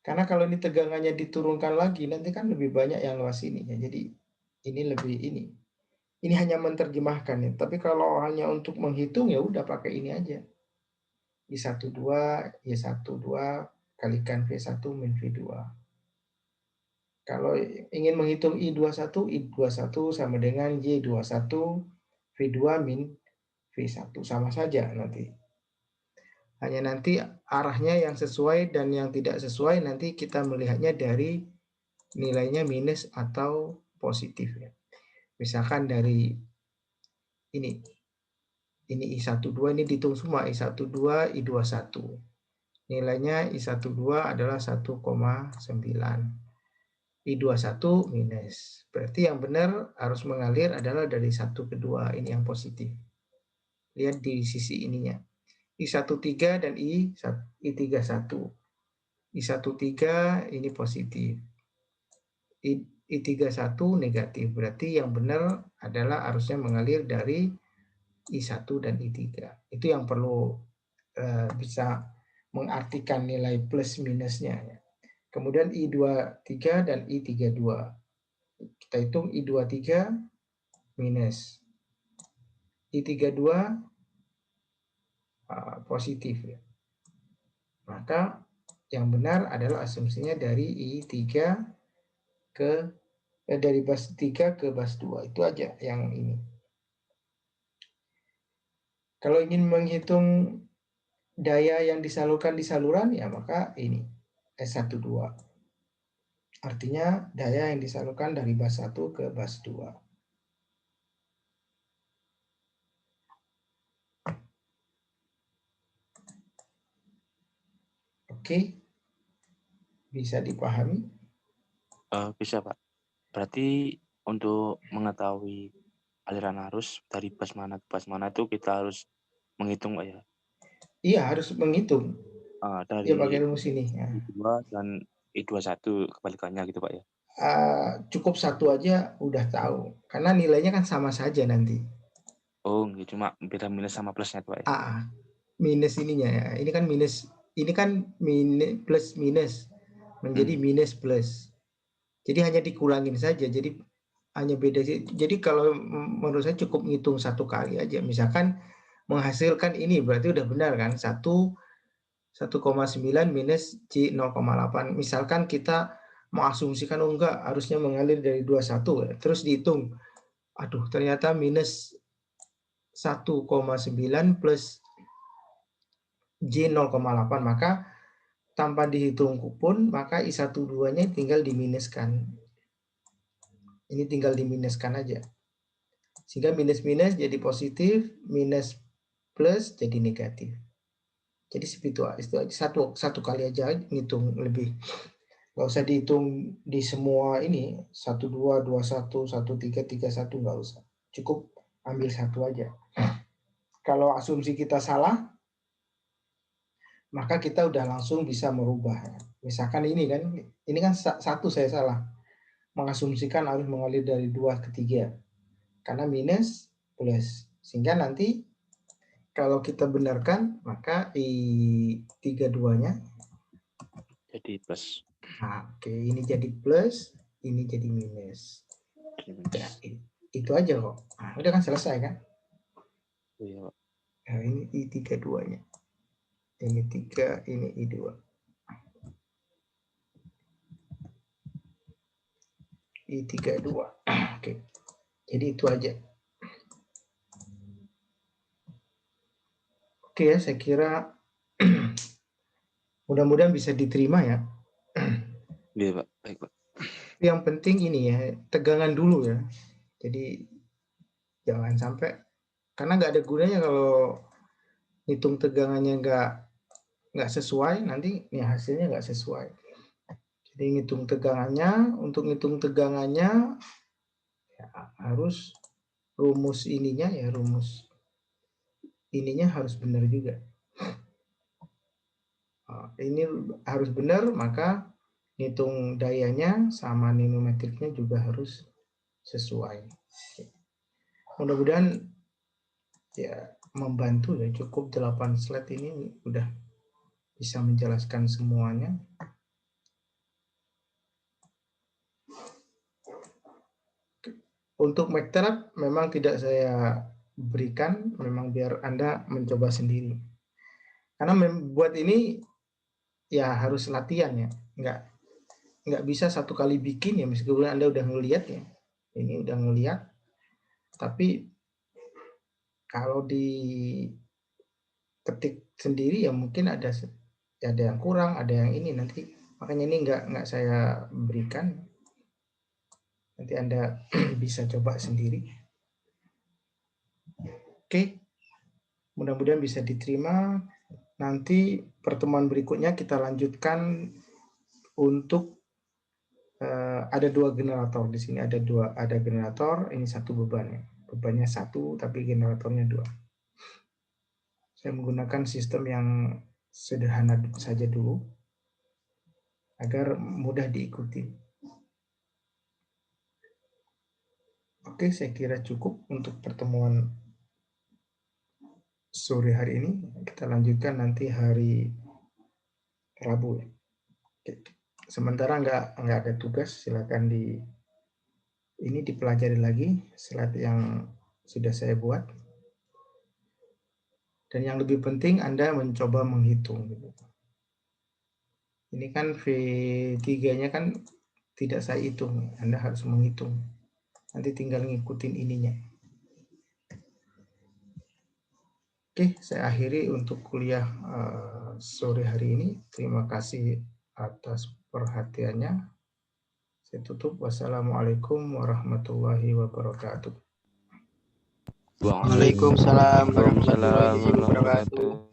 Karena kalau ini tegangannya diturunkan lagi, nanti kan lebih banyak yang lewat sini ya. Jadi ini lebih ini. Ini hanya menerjemahkan ya. Tapi kalau hanya untuk menghitung ya udah pakai ini aja. I12, Y12 kalikan V1 min V2. Kalau ingin menghitung I21 sama dengan Y21 V2 min V1. Sama saja nanti. Hanya nanti arahnya yang sesuai dan yang tidak sesuai nanti kita melihatnya dari nilainya minus atau positif ya. Misalkan dari ini I12 ini dihitung semua I12, I21. Nilainya I12 adalah 1,9. I21 minus. Berarti yang benar harus mengalir adalah dari 1 ke 2, ini yang positif. Lihat di sisi ininya. I13 dan I31. I13 ini positif. I31 negatif. Berarti yang benar adalah harusnya mengalir dari I1 dan I3. Itu yang perlu bisa mengartikan nilai plus minusnya. Kemudian I23 dan I32. Kita hitung I23 minus. I32 positif. Maka yang benar adalah asumsinya dari I3 dari bus 3 ke bus 2. Itu aja yang ini. Kalau ingin menghitung daya yang disalurkan di saluran, ya maka ini S12. Artinya daya yang disalurkan dari bus 1 ke bus 2. Oke, bisa dipahami? Bisa Pak. Berarti untuk mengetahui aliran arus dari bus mana ke bus mana itu kita harus menghitung Pak ya? Iya, harus menghitung. Ya pakai Dari rumus ini. Ya. I2 dan I21 kebalikannya gitu Pak ya? Cukup satu aja udah tahu. Karena nilainya kan sama saja nanti. Oh, gitu. Cuma beda minus sama plusnya Pak ya? Minus ininya ya. Ini kan minus plus minus menjadi minus plus. Jadi hanya dikurangin saja. Jadi hanya beda sih. Jadi kalau menurut saya cukup ngitung satu kali aja. Misalkan menghasilkan ini berarti udah benar kan? 1,9 minus J 0,8. Misalkan kita mau asumsikan enggak harusnya mengalir dari 21 ya. Terus dihitung. Aduh, ternyata minus 1,9 plus J 0,8, maka tanpa dihitung pun maka I12-nya tinggal diminuskan. Ini tinggal diminuskan aja. Sehingga minus-minus jadi positif, minus plus jadi negatif. Jadi itu aja satu kali aja ngitung lebih. Nggak usah dihitung di semua ini 12, 21, 13, 31 nggak usah. Cukup ambil satu aja. Kalau asumsi kita salah, maka kita udah langsung bisa merubah. Misalkan ini kan satu saya salah. Mengasumsikan harus mengalir dari 2 ke 3. Karena minus plus. Sehingga nanti kalau kita benarkan, maka I32-nya jadi plus. Oke, ini jadi plus, ini jadi minus. Ya, itu aja kok. Udah kan selesai kan? Iya Pak. Nah, ini I32-nya. Ini 3, ini I2. I32. Oke. Jadi itu aja. Oke ya, saya kira mudah-mudahan bisa diterima ya. Iya Pak, baik Pak. Yang penting ini ya, tegangan dulu ya. Jadi jangan sampai, karena nggak ada gunanya kalau hitung tegangannya nggak sesuai, nanti nih hasilnya nggak sesuai. Jadi ngitung tegangannya, untuk ngitung tegangannya ya, harus rumus ininya ya, rumus ininya harus benar juga. Ini harus benar, maka ngitung dayanya sama nenometriknya juga harus sesuai. Mudah-mudahan ya membantu ya, cukup 8 slide ini udah bisa menjelaskan semuanya. Untuk McTerap memang tidak saya berikan, memang biar Anda mencoba sendiri. Karena membuat ini ya harus latihan ya, nggak bisa satu kali bikin ya, meskipun Anda udah ngelihat ya, ini udah ngelihat, tapi kalau diketik sendiri ya mungkin ada yang kurang, ada yang ini nanti, makanya ini nggak saya berikan, nanti Anda bisa coba sendiri. Oke, mudah-mudahan bisa diterima. Nanti pertemuan berikutnya kita lanjutkan untuk ada 2 generator di sini, ada generator, ini 1 beban ya. Bebannya 1 tapi generatornya 2. Saya menggunakan sistem yang sederhana saja dulu agar mudah diikuti. Oke, saya kira cukup untuk pertemuan sore hari ini. Kita lanjutkan nanti hari Rabu. Oke. Sementara nggak ada tugas, silakan ini dipelajari lagi slide yang sudah saya buat. Dan yang lebih penting Anda mencoba menghitung. Ini kan V3-nya kan tidak saya hitung, Anda harus menghitung. Nanti tinggal ngikutin ininya. Oke, saya akhiri untuk kuliah sore hari ini. Terima kasih atas perhatiannya. Saya tutup. Wassalamualaikum warahmatullahi wabarakatuh. Waalaikumsalam warahmatullahi wabarakatuh.